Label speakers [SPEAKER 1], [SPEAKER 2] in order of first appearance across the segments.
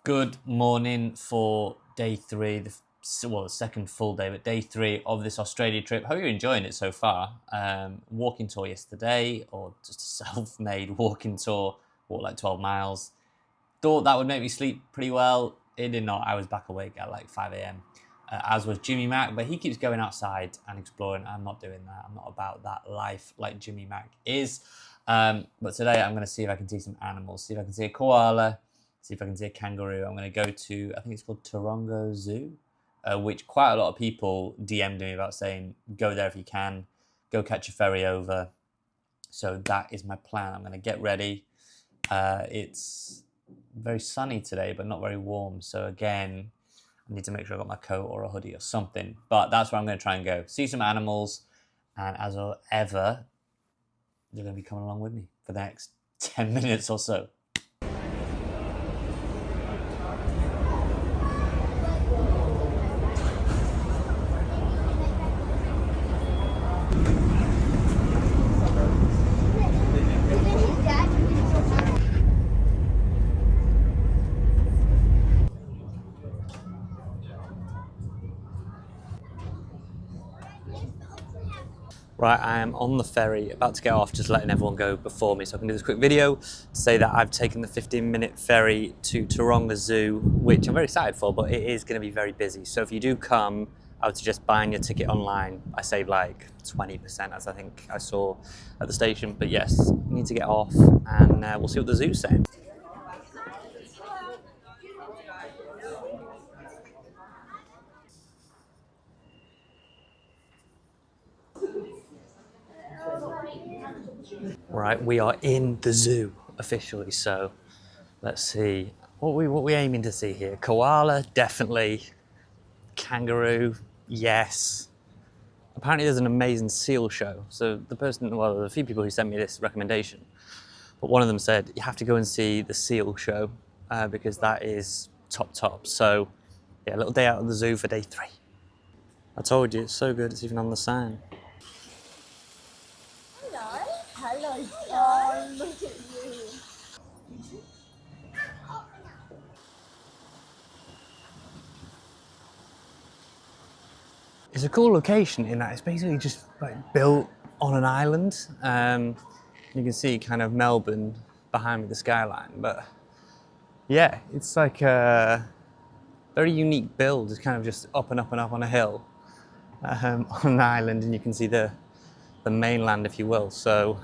[SPEAKER 1] Good morning for day three, the second full day, but day three of this Australia trip. Hope you're enjoying it so far. Walking tour yesterday, or just a self-made walking tour, walked like 12 miles. Thought that would make me sleep pretty well. It did not. I was back awake at like 5 a.m. As was Jimmy Mac, but he keeps going outside and exploring. I'm not doing that. I'm not about that life like Jimmy Mac is. But today I'm going to see if I can see some animals, see if I can see a koala, see if I can see a kangaroo. I'm going to go to, I think it's called Taronga Zoo, which quite a lot of people DM'd me about saying, go there if you can, go catch a ferry over. So that is my plan. I'm going to get ready. It's very sunny today, but not very warm. So again, I need to make sure I've got my coat or a hoodie or something. But that's where I'm going to try and go. See some animals. And as ever, you're going to be coming along with me for the next 10 minutes or so. Right, I am on the ferry, about to get off, just letting everyone go before me so I can do this quick video to say that I've taken the 15-minute ferry to Taronga Zoo, which I'm very excited for, but it is going to be very busy. So if you do come, I would suggest buying your ticket online. I saved like 20%, as I think I saw at the station. But yes, you need to get off and we'll see what the zoo's saying. Right, we are in the zoo officially, so let's see. What we aiming to see here? Koala, definitely. Kangaroo, yes. Apparently there's an amazing seal show. So there's a few people who sent me this recommendation, but one of them said you have to go and see the seal show because that is top. So yeah, a little day out of the zoo for day 3. I told you, it's so good, it's even on the sign.
[SPEAKER 2] Hello, oh, look at you.
[SPEAKER 1] It's a cool location in that it's basically just like built on an island. You can see kind of Melbourne behind me, the skyline, but yeah, it's like a very unique build. It's kind of just up and up and up on a hill on an island, and you can see the mainland, if you will. So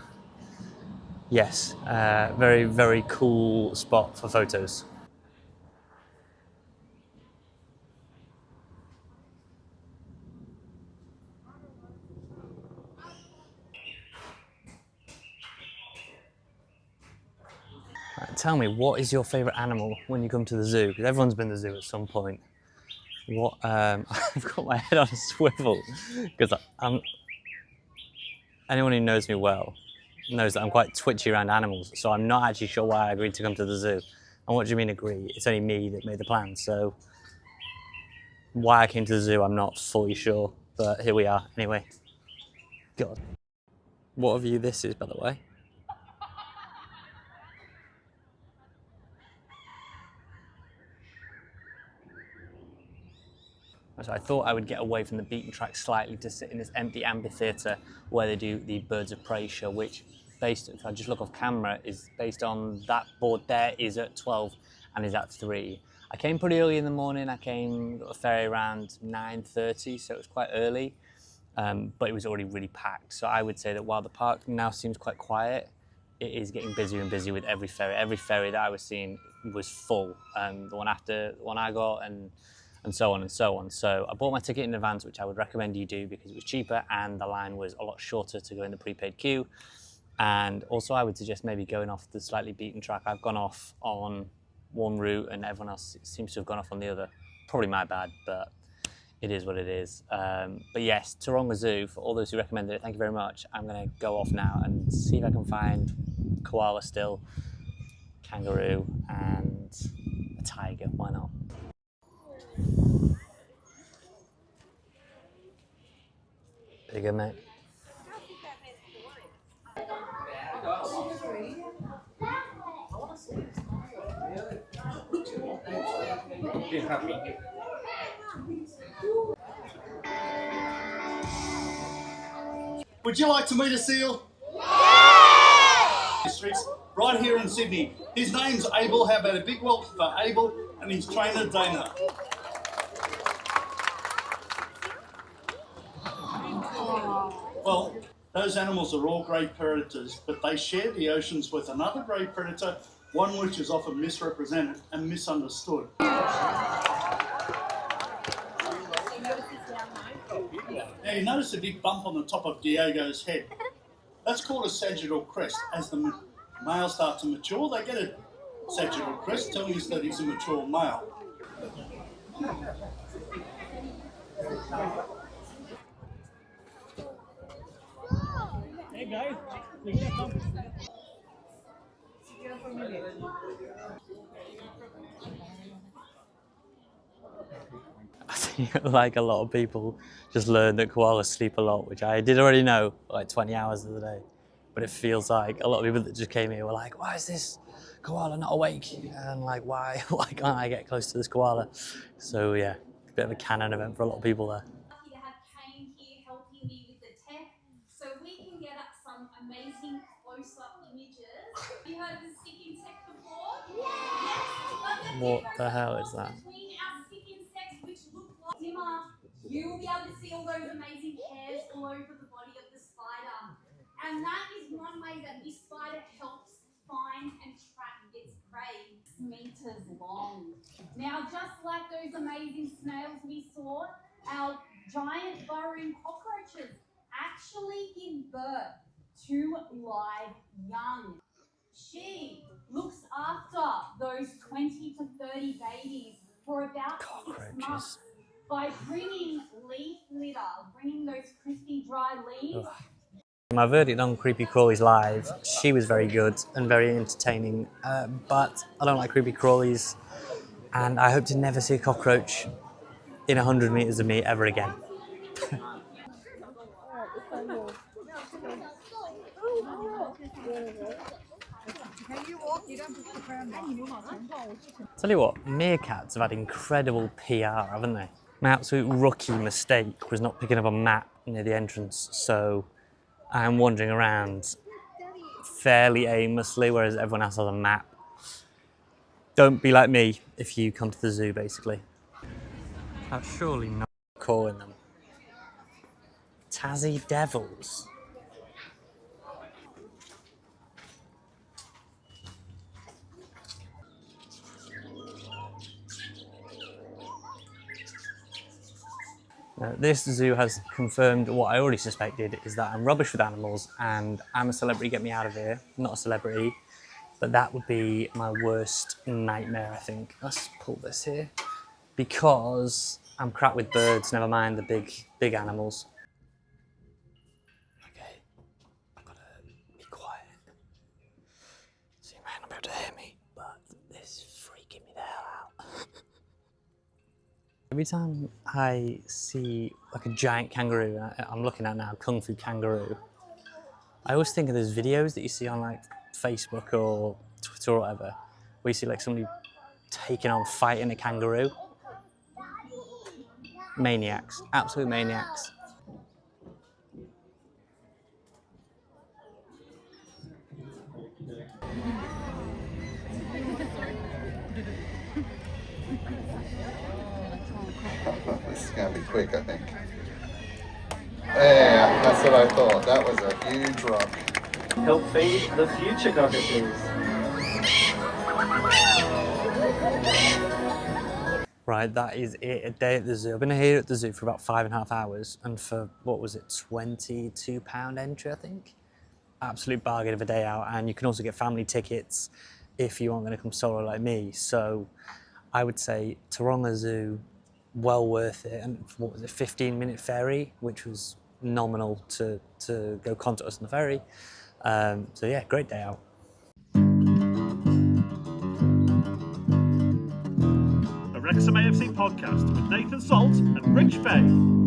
[SPEAKER 1] yes, very, very cool spot for photos. Right, tell me, what is your favourite animal when you come to the zoo? Because everyone's been to the zoo at some point. What? I've got my head on a swivel because anyone who knows me well knows that I'm quite twitchy around animals, so I'm not actually sure why I agreed to come to the zoo. And what do you mean agree? It's only me that made the plan, so why I came to the zoo, I'm not fully sure, but here we are anyway. God. What a view this is, by the way. So I thought I would get away from the beaten track slightly to sit in this empty amphitheatre where they do the Birds of Prey show, which, based, if I just look off camera, is based on that board there is at 12 and is at 3. I came pretty early in the morning. I got the ferry around 9:30, so it was quite early, but it was already really packed. So I would say that while the park now seems quite quiet, it is getting busier and busier with every ferry. Every ferry that I was seeing was full. The one after the one I got, and so on and so on. So I bought my ticket in advance, which I would recommend you do because it was cheaper and the line was a lot shorter to go in the prepaid queue. And also I would suggest maybe going off the slightly beaten track. I've gone off on one route and everyone else seems to have gone off on the other. Probably my bad, but it is what it is. But yes, Taronga Zoo, for all those who recommended it, thank you very much. I'm gonna go off now and see if I can find koala still, kangaroo, and a tiger, why not? Bigger, mate.
[SPEAKER 3] be happy.
[SPEAKER 4] Would you like to meet a seal? Districts right here in Sydney. His name's Abel. How about a big welcome for Abel and his trainer Dana? Well, those animals are all great predators, but they share the oceans with another great predator, one which is often misrepresented and misunderstood. Now you notice a big bump on the top of Diego's head. That's called a sagittal crest. As the males start to mature, they get a sagittal crest, telling us that he's a mature male.
[SPEAKER 3] Hey guys,
[SPEAKER 1] I think like a lot of people just learned that koalas sleep a lot, which I did already know, like 20 hours of the day. But it feels like a lot of people that just came here were like, why is this koala not awake? And like, why can't I get close to this koala? So yeah, a bit of a canon event for a lot of people there.
[SPEAKER 5] Lucky to have Kane here helping me with the tech, so we can get up some amazing close-up images. Have you heard of the stick insect before? Yes.
[SPEAKER 1] What the hell is that?
[SPEAKER 5] Between our stick insects, which look like Zimmer, you will be able to see all those amazing hairs all over the body of the spider. And that is one way that this spider helps find and track its prey. 6 meters long. Now, just like those amazing snails we saw, our giant burrowing cockroaches actually give birth to live young. She looks after those 20 to 30 babies for about 6 months by bringing leaf litter, bringing those crispy dry leaves.
[SPEAKER 1] Ugh. My verdict on Creepy Crawlies live, she was very good and very entertaining, but I don't like creepy crawlies, and I hope to never see a cockroach in 100 metres of me ever again. Tell you what, meerkats have had incredible PR, haven't they? My absolute rookie mistake was not picking up a map near the entrance, so I'm wandering around fairly aimlessly, whereas everyone else has a map. Don't be like me if you come to the zoo, basically. I've surely not calling them Tassie Devils. This zoo has confirmed what I already suspected, is that I'm rubbish with animals and I'm a celebrity, get me out of here. I'm not a celebrity, but that would be my worst nightmare, I think. Let's pull this here. Because I'm crap with birds, never mind the big animals. Okay, I've got to be quiet. So you might not be able to hear me, but this is freaking me the hell out. Every time I see like a giant kangaroo, I'm looking at now, Kung Fu Kangaroo, I always think of those videos that you see on like Facebook or Twitter or whatever, where you see like somebody taking on, fighting a kangaroo. Maniacs, absolute maniacs.
[SPEAKER 6] This is going to be quick, I think. Yeah, that's what I thought. That was a huge rock.
[SPEAKER 3] help feed the future cockatoos.
[SPEAKER 1] Right, that is it, a day at the zoo. I've been here at the zoo for about 5.5 hours, and for, what was it, £22 entry, I think? Absolute bargain of a day out, and you can also get family tickets if you aren't going to come solo like me. So I would say Taronga Zoo, well worth it. And what was it, 15-minute ferry, which was nominal to go contact us on the ferry. So yeah, great day out.
[SPEAKER 7] A Wrexham AFC podcast with Nathan Salt and Rich Bay.